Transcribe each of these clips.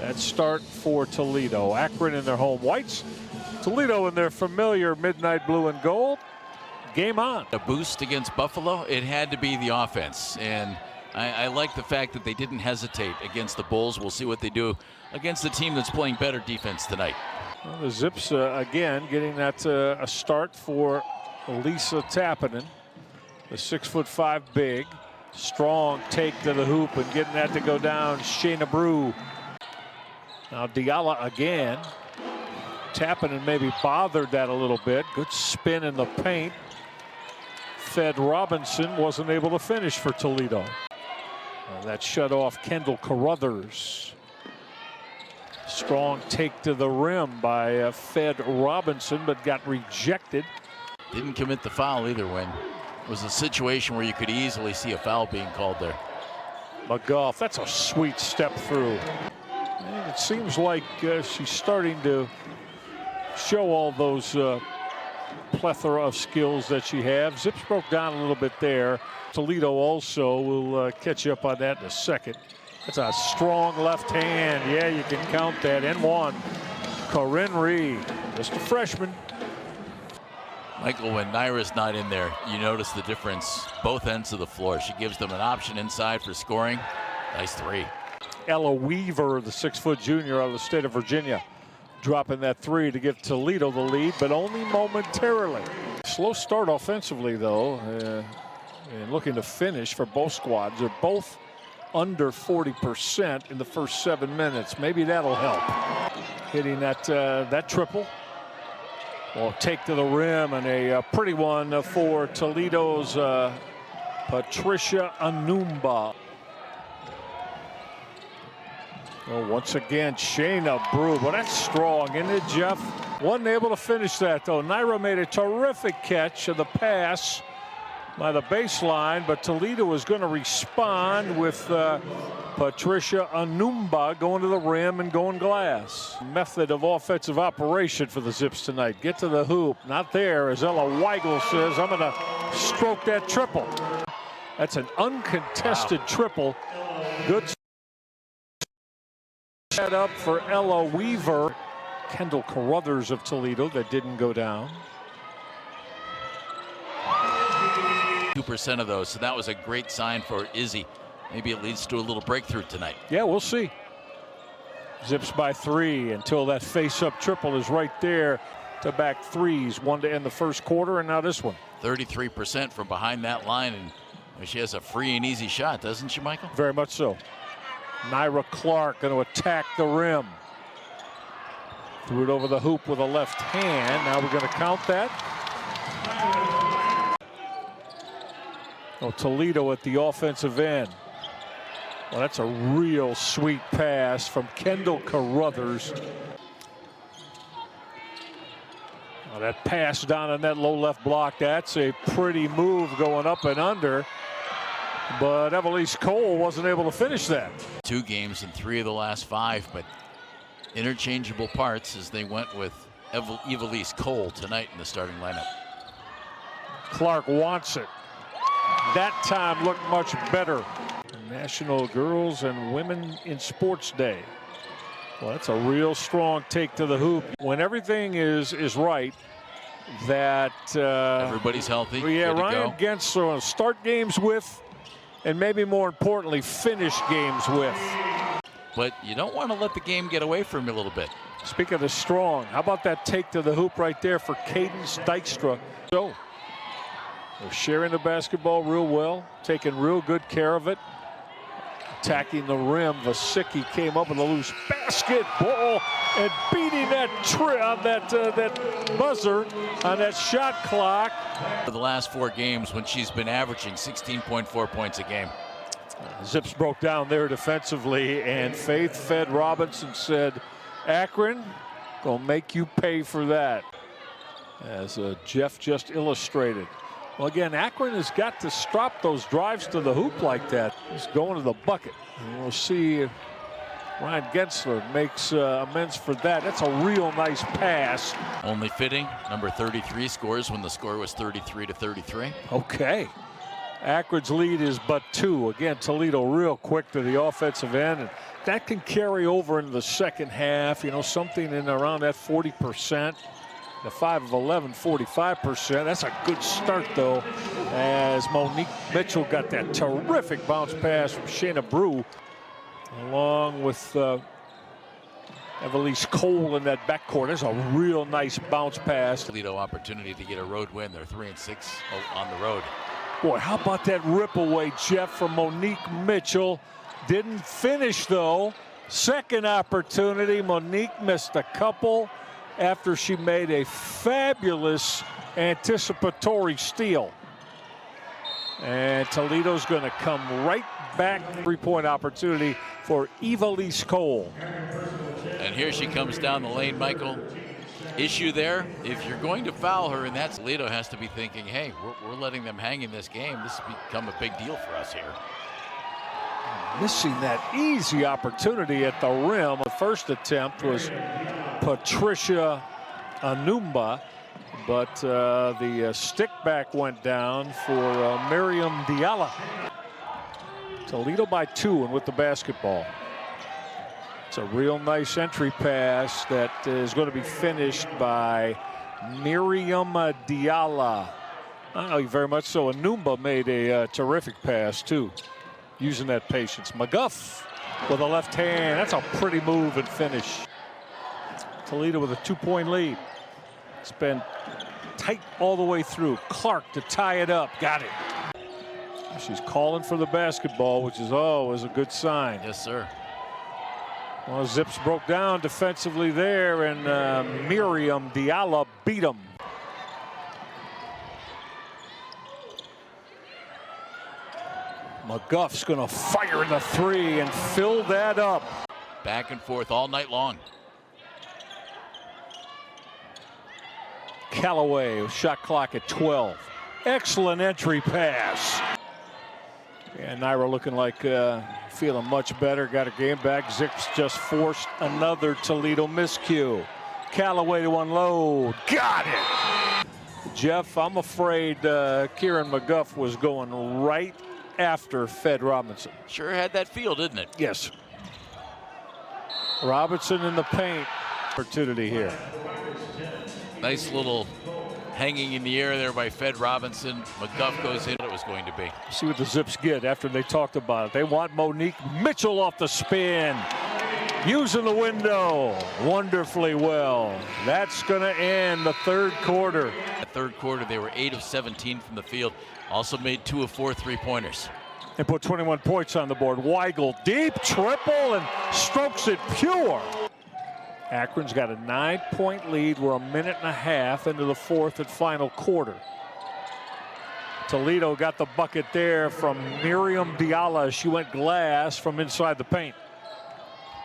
That start for Toledo. Akron in their home whites. Toledo in their familiar midnight blue and gold. Game on. A boost against Buffalo, it had to be the offense. And I like the fact that they didn't hesitate against the Bulls. We'll see what they do against the team that's playing better defense tonight. Well, the Zips, again, getting that a start for Lisa Tappinen. The 6'5" big. Strong take to the hoop and getting that to go down. Shayna Brew. Now Diala again. Tappinen maybe bothered that a little bit. Good spin in the paint. Fed Robinson wasn't able to finish for Toledo. That shut off Kendall Carruthers. Strong take to the rim by Fed Robinson, but got rejected. Didn't commit the foul either when it was a situation where you could easily see a foul being called there. McGough, that's a sweet step through. And it seems like she's starting to show all those plethora of skills that she has. Zips broke down a little bit there. Toledo also will catch you up on that in a second. That's a strong left hand. Yeah, you can count that. And one. Corinne Reed, just a freshman. Michael, when Naira's not in there, you notice the difference both ends of the floor. She gives them an option inside for scoring. Nice three. Ella Weaver, the 6' junior out of the state of Virginia, dropping that three to give Toledo the lead, but only momentarily. Slow start offensively, though, and looking to finish for both squads. They're both under 40% in the first 7 minutes. Maybe that'll help. Hitting that triple. Well, take to the rim, and a pretty one for Toledo's Patricia Anumba. Well, once again, Shayna Brew. Well, that's strong, isn't it, Jeff? Wasn't able to finish that, though. Naira made a terrific catch of the pass by the baseline, but Toledo was going to respond with Patricia Anumba going to the rim and going glass. Method of offensive operation for the Zips tonight. Get to the hoop. Not there, as Ella Weigel says, I'm going to stroke that triple. That's an uncontested triple. Good set up for Ella Weaver. Kendall Carruthers of Toledo, that didn't go down. 2% of those, so that was a great sign for Izzy. Maybe it leads to a little breakthrough tonight. Yeah, we'll see. Zips by 3 until that face-up triple is right there to back threes. One to end the first quarter, and now this one. 33% from behind that line, and she has a free and easy shot, doesn't she, Michael? Very much so. Naira Clark going to attack the rim. Threw it over the hoop with a left hand. Now we're going to count that. Oh, Toledo at the offensive end. Well, that's a real sweet pass from Kendall Carruthers. Well, that pass down on that low left block, that's a pretty move going up and under. But Evelise Cole wasn't able to finish that. 2 games in 3 of the last 5, but interchangeable parts as they went with Evelise Cole tonight in the starting lineup. Clark wants it. That time looked much better. National Girls and Women in Sports Day. Well, that's a real strong take to the hoop. When everything is right, that everybody's healthy. Yeah, Ryan Gensler start games with, and maybe more importantly, finish games with. But you don't want to let the game get away from you a little bit. Speaking of strong, how about that take to the hoop right there for Cadence Dykstra? So they're sharing the basketball real well, taking real good care of it. Attacking the rim, Vasicki came up with a loose basketball and beating that on that buzzer on that shot clock. For the last 4 games when she's been averaging 16.4 points a game. Zips broke down there defensively, and Faith Fed Robinson said, Akron, gonna make you pay for that. As Jeff just illustrated. Well, again, Akron has got to stop those drives to the hoop like that. He's going to the bucket. And we'll see if Ryan Gensler makes amends for that. That's a real nice pass. Only fitting, number 33 scores when the score was 33-33. Okay. Akron's lead is but 2. Again, Toledo real quick to the offensive end, and that can carry over into the second half. You know, something in around that 40%. The 5 of 11, 45%. That's a good start, though, as Monique Mitchell got that terrific bounce pass from Shayna Brew, along with Evelise Cole in that backcourt. There's a real nice bounce pass. Toledo opportunity to get a road win. They're 3-6 on the road. Boy, how about that rip away, Jeff, from Monique Mitchell. Didn't finish, though. Second opportunity. Monique missed a couple after she made a fabulous anticipatory steal. And Toledo's going to come right back. 3-point opportunity for Evelise Cole. And here she comes down the lane, Michael. Issue there, if you're going to foul her, and that's Toledo has to be thinking, hey, we're letting them hang in this game. This has become a big deal for us here. Missing that easy opportunity at the rim. The first attempt was Patricia Anumba, but the stick back went down for Miriam Diallo. Toledo by 2 and with the basketball. It's a real nice entry pass that is going to be finished by Miriam Diallo. Very much so. Anumba made a terrific pass too, using that patience. McGuff with a left hand. That's a pretty move and finish. Toledo with a 2-point lead. It's been tight all the way through. Clark to tie it up. Got it. She's calling for the basketball, which is always a good sign. Yes, sir. Well, Zips broke down defensively there, and Miriam Diallo beat him. McGuff's going to fire the 3 and fill that up. Back and forth all night long. Callaway, shot clock at 12. Excellent entry pass. And Naira looking like feeling much better. Got a game back. Zips just forced another Toledo miscue. Callaway to unload. Got it. Jeff, I'm afraid Kieran McGuff was going right after Fed Robinson. Sure had that feel, didn't it? Yes. Robinson in the paint. Opportunity here. Nice little hanging in the air there by Fed Robinson. McGuff goes in. It was going to be. See what the Zips get after they talked about it. They want Monique Mitchell off the spin. Using the window wonderfully well. That's going to end the third quarter. The third quarter, they were 8 of 17 from the field. Also made 2 of 4 3-pointers. And put 21 points on the board. Weigel deep triple and strokes it pure. Akron's got a 9-point lead. We're a minute and a half into the fourth and final quarter. Toledo got the bucket there from Miriam Diallo. She went glass from inside the paint.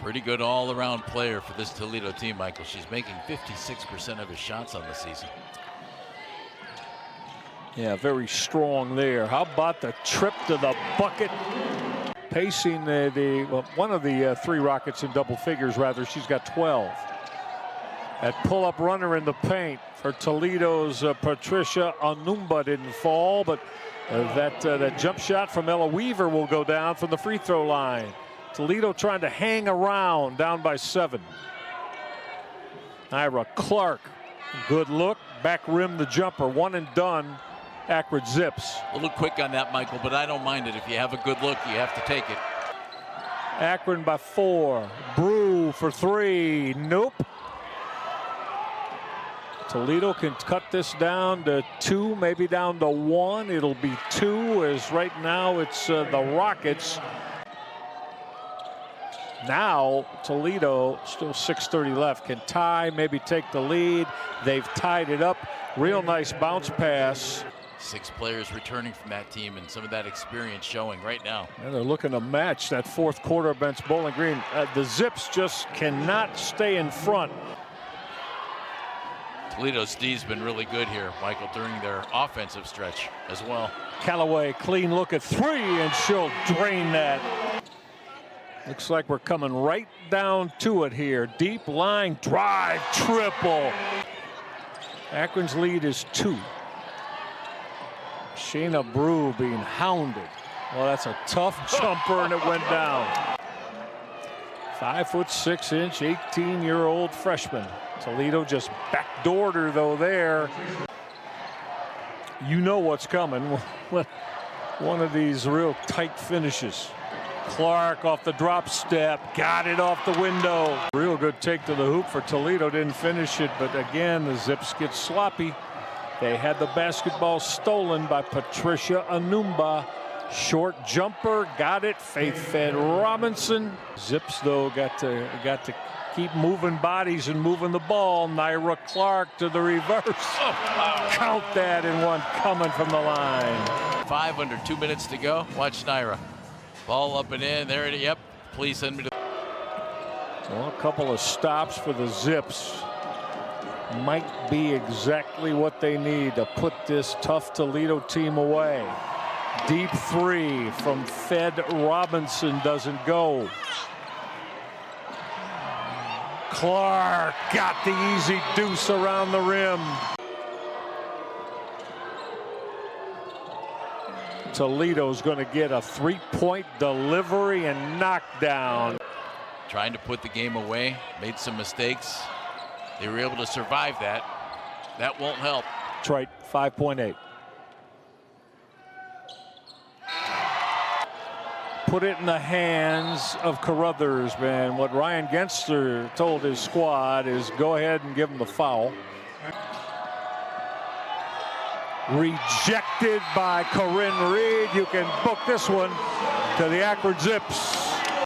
Pretty good all-around player for this Toledo team, Michael. She's making 56% of his shots on the season. Yeah, very strong there. How about the trip to the bucket? Pacing one of the 3 Rockets in double figures, rather. She's got 12. That pull-up runner in the paint for Toledo's Patricia Anumba didn't fall, but that jump shot from Ella Weaver will go down from the free throw line. Toledo trying to hang around, down by 7. Ira Clark, good look, back rim the jumper, 1 and done. Akron Zips. A little quick on that, Michael, but I don't mind it. If you have a good look, you have to take it. Akron by 4. Brew for 3. Nope. Toledo can cut this down to 2, maybe down to 1. It'll be 2, as right now it's the Rockets. Now Toledo, still 6:30 left, can tie, maybe take the lead. They've tied it up. Real nice bounce pass. 6 players returning from that team, and some of that experience showing right now. And they're looking to match that fourth quarter against Bowling Green. The Zips just cannot stay in front. Toledo's D's been really good here, Michael, during their offensive stretch as well. Callaway, clean look at 3, and she'll drain that. Looks like we're coming right down to it here. Deep line drive, triple. Akron's lead is 2. Shayna Brew being hounded. Well, that's a tough jumper, and it went down. 5'6" 18-year-old freshman. Toledo just backdoored her though there. You know what's coming. One of these real tight finishes. Clark off the drop step, got it off the window. Real good take to the hoop for Toledo, didn't finish it, but again the Zips get sloppy. They had the basketball stolen by Patricia Anumba. Short jumper, got it. Faith-fed Robinson. Zips though got to keep moving bodies and moving the ball. Naira Clark to the reverse. Count that in one coming from the line. 5 under 2 minutes to go. Watch Naira. Ball up and in. There it is. Yep. Please send me to. Well, a couple of stops for the Zips might be exactly what they need to put this tough Toledo team away. Deep three from Fed Robinson doesn't go. Clark got the easy deuce around the rim. Toledo's going to get a three-point delivery and knockdown. Trying to put the game away, made some mistakes. They were able to survive that. That won't help. Detroit 5.8. Put it in the hands of Carruthers, man. What Ryan Genster told his squad is go ahead and give him the foul. Rejected by Corinne Reed. You can book this one to the Akron Zips.